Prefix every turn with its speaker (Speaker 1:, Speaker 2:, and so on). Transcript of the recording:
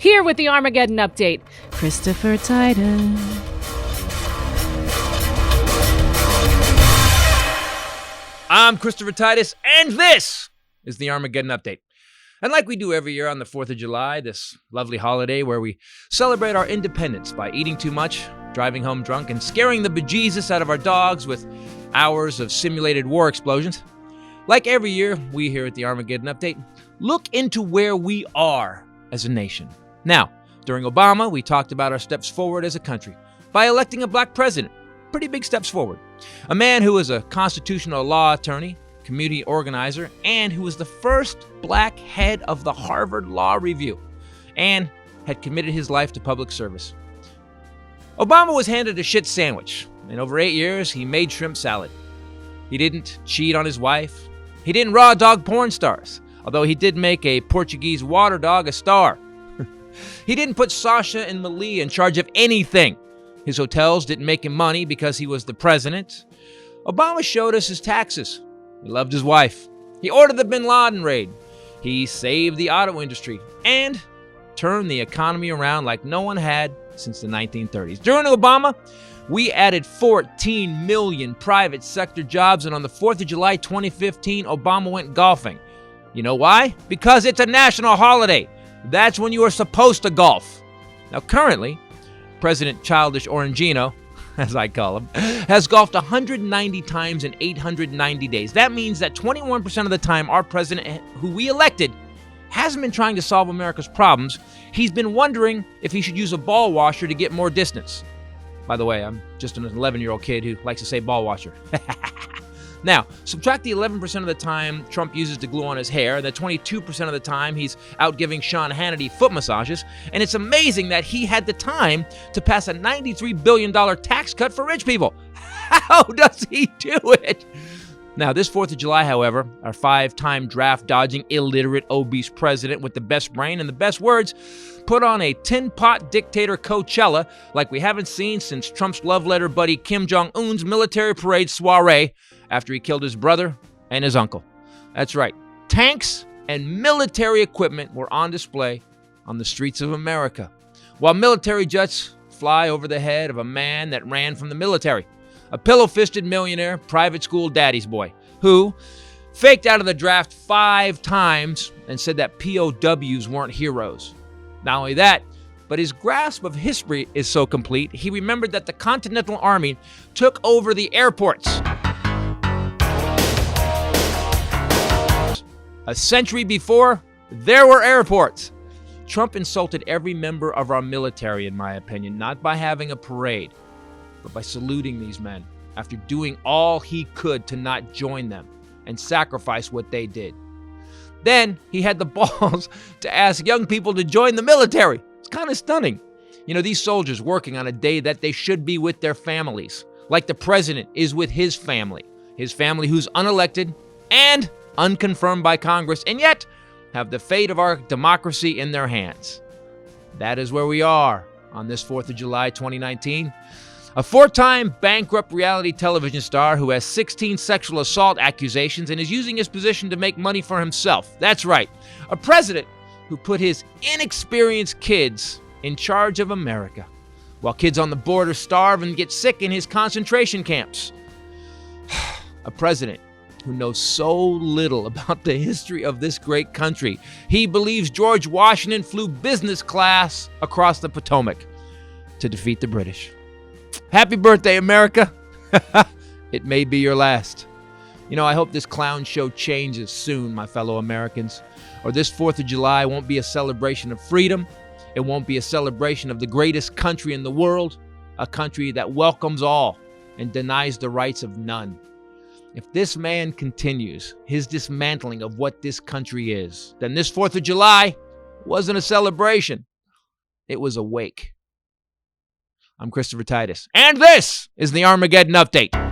Speaker 1: Here with the Armageddon update, Christopher Titus.
Speaker 2: I'm Christopher Titus, and this is the Armageddon update. And like we do every year on the 4th of July, this lovely holiday where we celebrate our independence by eating too much, driving home drunk, and scaring the bejesus out of our dogs with hours of simulated war explosions. Like every year, we here at the Armageddon update look into where we are as a nation. Now, during Obama, we talked about our steps forward as a country by electing a black president. Pretty big steps forward. A man who was a constitutional law attorney, community organizer, and who was the first black head of the Harvard Law Review, and had committed his life to public service. Obama was handed a shit sandwich. In over 8 years, he made shrimp salad. He didn't cheat on his wife. He didn't raw dog porn stars, although he did make a Portuguese water dog a star. He didn't put Sasha and Malia in charge of anything. His hotels didn't make him money because he was the president. Obama showed us his taxes. He loved his wife. He ordered the bin Laden raid. He saved the auto industry and turned the economy around like no one had since the 1930s. During Obama, we added 14 million private sector jobs, and on the 4th of July 2015, Obama went golfing. You know why? Because it's a national holiday. That's when you are supposed to golf. Now, currently, President Childish Orangino, as I call him, has golfed 190 times in 890 days. That means that 21% of the time our president, who we elected, hasn't been trying to solve America's problems. He's been wondering if he should use a ball washer to get more distance. By the way, I'm just an 11-year-old kid who likes to say ball washer. Now, subtract the 11% of the time Trump uses to glue on his hair, and the 22% of the time he's out giving Sean Hannity foot massages, and it's amazing that he had the time to pass a $93 billion tax cut for rich people. How does he do it? Now, this 4th of July, however, our 5-time draft-dodging, illiterate, obese president with the best brain and the best words put on a tin-pot dictator Coachella like we haven't seen since Trump's love letter buddy Kim Jong-un's military parade soiree after he killed his brother and his uncle. That's right. Tanks and military equipment were on display on the streets of America, while military jets fly over the head of a man that ran from the military, a pillow-fisted millionaire, private school daddy's boy, who faked out of the draft 5 times and said that POWs weren't heroes. Not only that, but his grasp of history is so complete, he remembered that the Continental Army took over the airports a century before there were airports. Trump insulted every member of our military, in my opinion, not by having a parade, but by saluting these men after doing all he could to not join them and sacrifice what they did. Then he had the balls to ask young people to join the military. It's kind of stunning. You know, these soldiers working on a day that they should be with their families, like the president is with his family who's unelected and unconfirmed by Congress, and yet have the fate of our democracy in their hands. That is where we are on this 4th of July 2019. A 4-time bankrupt reality television star who has 16 sexual assault accusations and is using his position to make money for himself. That's right. A president who put his inexperienced kids in charge of America, while kids on the border starve and get sick in his concentration camps. A president who knows so little about the history of this great country. He believes George Washington flew business class across the Potomac to defeat the British. Happy birthday, America. It may be your last. You know, I hope this clown show changes soon, my fellow Americans, or this 4th of July won't be a celebration of freedom. It won't be a celebration of the greatest country in the world, a country that welcomes all and denies the rights of none. If this man continues his dismantling of what this country is, then this 4th of July wasn't a celebration. It was a wake. I'm Christopher Titus, and this is the Armageddon Update.